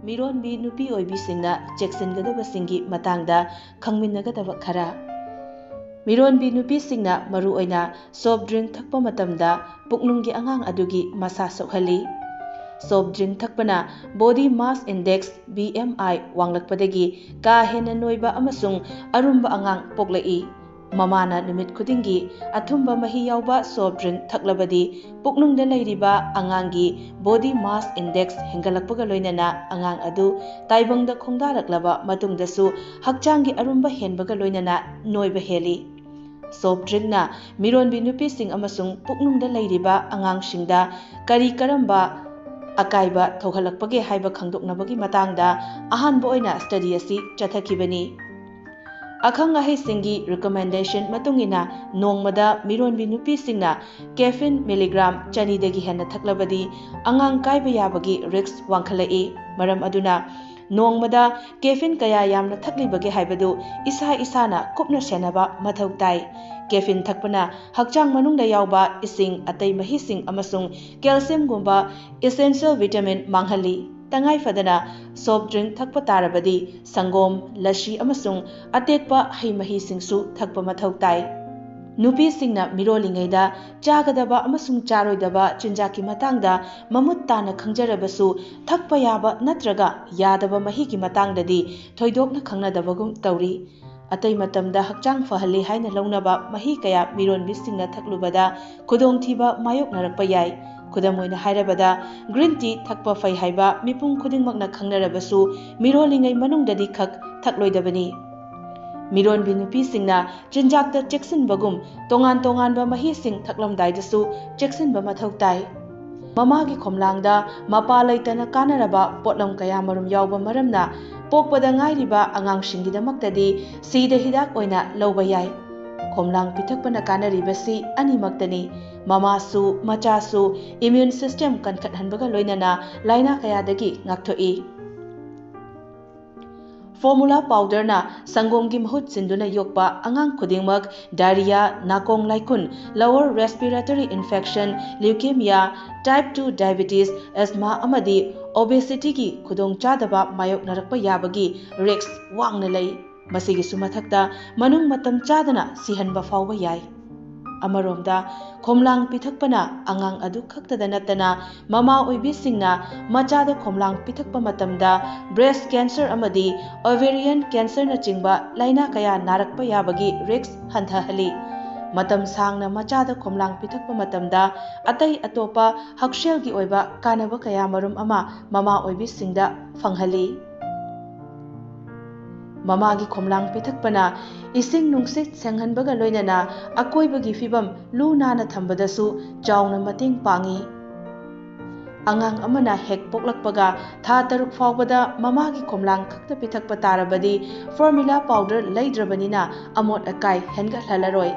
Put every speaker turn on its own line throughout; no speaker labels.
ꯃꯤꯔꯣꯟꯕꯤ ꯅꯨꯄꯤ ꯑꯣꯏꯕꯤꯁꯤꯡꯅ ꯆꯦꯛꯁꯤꯟꯒꯗꯕꯁꯤꯡꯒꯤ ꯃꯇꯥꯡꯗ ꯈꯪꯃꯤꯟꯅꯒꯗꯕ ꯈꯔ꯫ ꯃꯤꯔꯣꯟꯕꯤ ꯅꯨꯄꯤꯁꯤꯡꯅ ꯃꯔꯨꯑꯣꯏꯅ ꯁꯣꯐꯠ ꯗ꯭ꯔꯤꯡꯛ ꯊꯛꯄ ꯃꯇꯝꯗ ꯄꯨꯛꯅꯨꯡꯒꯤ ꯑꯉꯥꯡ ꯑꯗꯨꯒꯤ ꯃꯁꯥ ꯁꯣꯛꯍꯜꯂꯤ꯫ ꯁꯣꯐꯠ ꯗ꯭ꯔꯤꯡꯛ ꯊꯛꯄꯅ ꯕꯣꯗꯤ ꯃꯥꯁ ꯏꯟꯗꯦꯛꯁ (BMI) ꯋꯥꯡꯂꯛꯄꯗꯒꯤ ꯀꯥ ꯍꯦꯟꯅ ꯅꯣꯏꯕ ꯑꯃꯁꯨꯡ ꯑꯔꯨꯝꯕ ꯑꯉꯥꯡ ꯄꯣꯛꯂꯛꯏ꯫ ꯃꯃꯥꯅ ꯅꯨꯃꯤꯠ ꯈꯨꯗꯤꯡꯒꯤ ꯑꯊꯨꯝꯕ ꯃꯍꯤ ꯌꯥꯎꯕ ꯁꯣꯐꯠ ꯗ꯭ꯔꯤꯡꯛ ꯊꯛꯂꯕꯗꯤ ꯄꯨꯛꯅꯨꯡꯗ ꯂꯩꯔꯤꯕ ꯑꯉꯥꯡꯒꯤ ꯕꯣꯗꯤ ꯃꯥꯁ ꯏꯟꯗꯦꯛꯁ ꯍꯦꯟꯒꯠꯂꯛꯄꯒ ꯂꯣꯏꯅꯅ ꯑꯉꯥꯡ ꯑꯗꯨ ꯇꯥꯏꯕꯪꯗ ꯈꯣꯡꯗꯥꯔꯛꯂꯕ ꯃꯇꯨꯡꯗꯁꯨ ꯍꯛꯆꯥꯡꯒꯤ ꯑꯔꯨꯝꯕ ꯍꯦꯟꯕꯒ ꯂꯣꯏꯅꯅ ꯅꯣꯏꯕ ꯍꯦꯜꯂꯤ꯫ ꯁꯣꯐꯠ ꯗ꯭ꯔꯤꯡꯛꯅ ꯃꯤꯔꯣꯟꯕꯤ ꯅꯨꯄꯤꯁꯤꯡ ꯑꯃꯁꯨꯡ ꯄꯨꯛꯅꯨꯡꯗ ꯂꯩꯔꯤꯕ ꯑꯉꯥꯡꯁꯤꯡꯗ ꯀꯔꯝꯕ ꯑꯀꯥꯏꯕ ꯊꯣꯛꯍꯜꯂꯛꯄꯒꯦ ꯍꯥꯏꯕ ꯈꯪꯗꯣꯛꯅꯕꯒꯤ ꯃꯇꯥꯡꯗ ꯑꯍꯥꯟꯕ ꯑꯣꯏꯅ ꯁ꯭ꯇꯗꯤ ꯑꯁꯤ ꯆꯠꯊꯈꯤꯕꯅꯤ꯫ ꯑꯈꯪ-ꯑꯍꯩꯁꯤꯡꯒꯤ ꯔꯤꯀꯃꯦꯟꯗꯦꯁꯟ ꯃꯇꯨꯡꯏꯟꯅ ꯅꯣꯡꯃꯗ ꯃꯤꯔꯣꯟꯕꯤ ꯅꯨꯄꯤꯁꯤꯡꯅ ꯀꯦꯐꯤꯟ ꯃꯤꯂꯤꯒ꯭ꯔꯥꯝ 200ꯗꯒꯤ ꯍꯦꯟꯅ ꯊꯛꯂꯕꯗꯤ ꯑꯉꯥꯡ ꯀꯥꯏꯕ ꯌꯥꯕꯒꯤ ꯔꯤꯁꯛ ꯋꯥꯡꯈꯠꯂꯛꯏ꯫ ꯃꯔꯝ ꯑꯗꯨꯅ ꯅꯣꯡꯃꯗ ꯀꯦꯐꯤꯟ ꯀꯌꯥ ꯌꯥꯝꯅ ꯊꯛꯂꯤꯕꯒꯦ ꯍꯥꯏꯕꯗꯨ ꯏꯁꯥꯅ ꯀꯨꯞꯅ ꯁꯦꯟꯅꯕ ꯃꯊꯧ ꯇꯥꯏ꯫ ꯀꯦꯐꯤꯟ ꯊꯛꯄꯅ ꯍꯛꯆꯥꯡ ꯃꯅꯨꯡꯗ ꯌꯥꯎꯕ ꯏꯁꯤꯡ, ꯑꯇꯩ ꯃꯍꯤꯁꯤꯡ ꯑꯃꯁꯨꯡ ꯀꯦꯜꯁꯤꯌꯝꯒꯨꯝꯕ ꯏꯁꯦꯟꯁꯤꯌꯦꯜ ꯚꯤꯇꯥꯃꯤꯟ ꯃꯥꯡꯍꯜꯂꯤ꯫ ꯇꯉꯥꯏꯐꯗꯅ ꯁꯣꯐꯠ ꯗ꯭ꯔꯤꯡꯛ ꯊꯛꯄ ꯇꯥꯔꯕꯗꯤ ꯁꯪꯒꯣꯝ, ꯂꯁꯤ ꯑꯃꯁꯨꯡ ꯑꯇꯦꯛꯄ ꯍꯩ-ꯃꯍꯤꯁꯤꯡꯁꯨ ꯊꯛꯄ ꯃꯊꯧ ꯇꯥꯏ꯫ ꯅꯨꯄꯤꯁꯤꯡꯅ ꯃꯤꯔꯣꯜꯂꯤꯉꯩꯗ ꯆꯥꯒꯗꯕ ꯑꯃꯁꯨꯡ ꯆꯥꯔꯣꯏꯗꯕ ꯆꯤꯟꯖꯥꯛꯀꯤ ꯃꯇꯥꯡꯗ ꯃꯃꯨꯠ ꯇꯥꯅ ꯈꯪꯖꯔꯕꯁꯨ ꯊꯛꯄ ꯌꯥꯕ ꯅꯠꯇ꯭ꯔꯒ ꯌꯥꯗꯕ ꯃꯍꯤꯒꯤ ꯃꯇꯥꯡꯗꯗꯤ ꯊꯣꯏꯗꯣꯛꯅ ꯈꯪꯅꯗꯕꯒꯨm ꯇꯧꯔꯤ꯫ ꯑꯇꯩ ꯃꯇꯝꯗ ꯍꯛꯆꯥꯡ ꯐꯍꯜꯂꯤ ꯍꯥꯏꯅ ꯂꯧꯅꯕ ꯃꯍꯤ ꯀꯌꯥ ꯃꯤꯔꯣꯟꯕꯤꯁꯤꯡꯅ ꯊꯛꯂꯨꯕꯗ ꯈꯨꯗꯣꯡꯊꯤꯕ ꯃꯥꯌꯣꯛꯅꯔꯛꯄ ꯌꯥꯏ꯫ ꯈꯨꯗꯝ ꯑꯣꯏꯅ ꯍꯥꯏꯔꯕꯗ, ꯒ꯭ꯔꯤꯟ ꯇꯤ ꯊꯛꯄ ꯐꯩ ꯍꯥꯏꯕ ꯃꯤꯄꯨꯝ ꯈꯨꯗꯤꯡꯃꯛꯅ ꯈꯪꯅꯔꯕꯁꯨ ꯃꯤꯔꯣꯜꯂꯤꯉꯩ ꯃꯅꯨꯡꯗꯗꯤ ꯈꯛ ꯊꯛꯂꯣꯏꯗꯕꯅꯤ꯫ ꯃꯤꯔꯣꯟꯕꯤ ꯅꯨꯄꯤꯁꯤꯡꯅ ꯆꯤꯟꯖꯥꯛꯇ ꯆꯦꯛꯁꯤꯟꯕꯒꯨꯝ ꯇꯣꯉꯥꯟ-ꯇꯣꯉꯥꯟꯕ ꯃꯍꯤꯁꯤꯡ ꯊꯛꯂꯝꯗꯥꯏꯗꯁꯨ ꯆꯦꯛꯁꯤꯟꯕ ꯃꯊꯧ ꯇꯥꯏ꯫ ꯃꯃꯥꯒꯤ ꯈꯣꯝꯂꯥꯡꯗ ꯃꯄꯥ ꯂꯩꯇꯅ ꯀꯥꯟꯅꯔꯕ ꯄꯣꯠꯂꯝ ꯀꯌꯥꯃꯔꯨꯝ ꯌꯥꯎꯕ ꯃꯔꯝꯅ ꯄꯣꯛꯄꯗ ꯉꯥꯏꯔꯤꯕ ꯑꯉꯥꯡꯁꯤꯡꯒꯤꯗꯃꯛꯇꯗꯤ ꯁꯤꯗ ꯍꯤꯗꯥꯛ ꯑꯣꯏꯅ ꯂꯧꯕ ꯌꯥꯏ꯫ ꯈꯣꯝꯂꯥꯡ ꯄꯤꯊꯛꯄꯅ ꯀꯥꯟꯅꯔꯤꯕꯁꯤ ꯑꯅꯤꯃꯛꯇꯅꯤ꯫ ꯃꯃꯥꯁꯨ ꯃꯆꯥꯁꯨ ꯏꯝꯃ꯭ꯌꯨꯟ ꯁꯤꯁꯇꯦꯝ ꯀꯟꯈꯠꯍꯟꯕꯒ ꯂꯣꯏꯅꯅ ꯂꯥꯏꯅꯥ ꯀꯌꯥꯗꯒꯤ ꯉꯥꯛꯊꯣꯛꯏ꯫ ꯐꯣꯔꯃꯨꯂꯥ ꯄꯥꯎꯗꯔꯅ ꯁꯪꯒꯣꯝꯒꯤ ꯃꯍꯨꯠ ꯁꯤꯟꯗꯨꯅ ꯌꯣꯛꯄ ꯑꯉꯥꯡ ꯈꯨꯗꯤꯡꯃꯛ ꯗꯥꯏꯔꯤꯌꯥ, ꯅꯥꯀꯣꯡ ꯂꯥꯏꯀꯨꯟ, lower respiratory infection, leukaemia, type 2 diabetes, ꯑꯦꯁꯃꯥ ꯑꯃꯗꯤ ꯑꯣꯕꯦꯁꯤꯇꯤꯒꯤ ꯈꯨꯗꯣꯡꯆꯥꯗꯕ ꯃꯥꯌꯣꯛꯅꯔꯛꯄ ꯌꯥꯕꯒꯤ ꯔꯤꯁꯛ ꯋꯥꯡꯅ ꯂꯩ꯫ ꯃꯁꯤꯒꯤꯁꯨ ꯃꯊꯛꯇ ꯃꯅꯨꯡ ꯃꯇꯝ ꯆꯥꯗꯅ ꯁꯤꯍꯟꯕ ꯐꯥꯎꯕ ꯌꯥꯏ꯫ ꯑꯃꯔꯣꯝꯗ ꯈꯣꯝꯂꯥꯡ ꯄꯤꯊꯛꯄꯅ ꯑꯉꯥꯡ ꯑꯗꯨ ꯈꯛꯇꯗ ꯅꯠꯇꯅ ꯃꯃꯥ ꯑꯣꯏꯕꯤꯁꯤꯡꯅ ꯃꯆꯥꯗ ꯈꯣꯝꯂꯥꯡ ꯄꯤꯊꯛꯄ ꯃꯇꯝꯗ ꯕ꯭ꯔꯦꯁꯠ ꯀꯦꯟꯁꯔ ꯑꯃꯗꯤ ꯑꯣꯚꯦꯔꯤꯌꯟ ꯀꯦꯟꯁꯔꯅꯆꯤꯡꯕ ꯂꯥꯏꯅꯥ ꯀꯌꯥ ꯅꯥꯔꯛꯄ ꯌꯥꯕꯒꯤ ꯔꯤꯁꯛ ꯍꯟꯊꯍꯜꯂꯤ꯫ ꯃꯇꯝ ꯁꯥꯡꯅ ꯃꯆꯥꯗ ꯈꯣꯝꯂꯥꯡ ꯄꯤꯊꯛꯄ ꯃꯇꯝꯗ ꯑꯇꯩ ꯑꯇꯣꯞꯄ ꯍꯛꯁꯦꯜꯒꯤ ꯑꯣꯏꯕ ꯀꯥꯟꯅꯕ ꯀꯌꯥꯃꯔꯨꯝ ꯑꯃ ꯃꯃꯥ ꯑꯣꯏꯕꯤꯁꯤꯡꯗ ꯐꯪꯍꯜꯂꯤ꯫ ꯃꯃꯥꯒꯤ ꯈꯣꯝꯂꯥꯡ ꯄꯤꯊꯛꯄꯅ ꯏꯁꯤꯡ ꯅꯨꯡꯁꯤꯠ ꯁꯦꯡꯍꯟꯕꯒ ꯂꯣꯏꯅꯅ ꯑꯀꯣꯏꯕꯒꯤ ꯐꯤꯕꯝ ꯂꯨ-ꯅꯥꯟꯅ ꯊꯝꯕꯗꯁꯨ ꯆꯥꯎꯅ ꯃꯇꯦꯡ ꯄꯥꯡꯏ꯫ ꯑꯉꯥꯡ ꯑꯃꯅ ꯍꯦꯛ ꯄꯣꯛꯂꯛꯄꯒ ꯊꯥ 3 ꯐꯥꯎꯕꯗ ꯃꯃꯥꯒꯤ ꯈꯣꯝꯂꯥꯡ ꯈꯛꯇ ꯄꯤꯊꯛꯄ ꯇꯥꯔꯕꯗꯤ ꯐꯣꯔꯃꯨꯂꯥ ꯄꯥꯎꯗꯔ ꯂꯩꯗ꯭ꯔꯕꯅꯤꯅ ꯑꯃꯣꯠ ꯑꯀꯥꯏ ꯍꯦꯟꯒꯠꯍꯜꯂꯔꯣꯏ꯫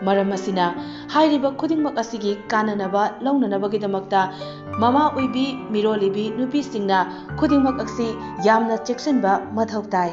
ꯃꯔꯝ ꯑꯁꯤꯅ ꯍꯥꯏꯔꯤꯕ ꯈꯨꯗꯤꯡꯃꯛ ꯑꯁꯤꯒꯤ ꯀꯥꯟꯅꯅꯕ ꯂꯧꯅꯅꯕꯒꯤꯗꯃꯛꯇ ꯃꯃꯥ ꯑꯣꯏꯕꯤ, ꯃꯤꯔꯣꯜꯂꯤꯕꯤ ꯅꯨꯄꯤꯁꯤꯡꯅ ꯈꯨꯗꯤꯡꯃꯛ ꯑꯁꯤ ꯌꯥꯝꯅ ꯆꯦꯛꯁꯤꯟꯕ ꯃꯊꯧ ꯇꯥꯏ꯫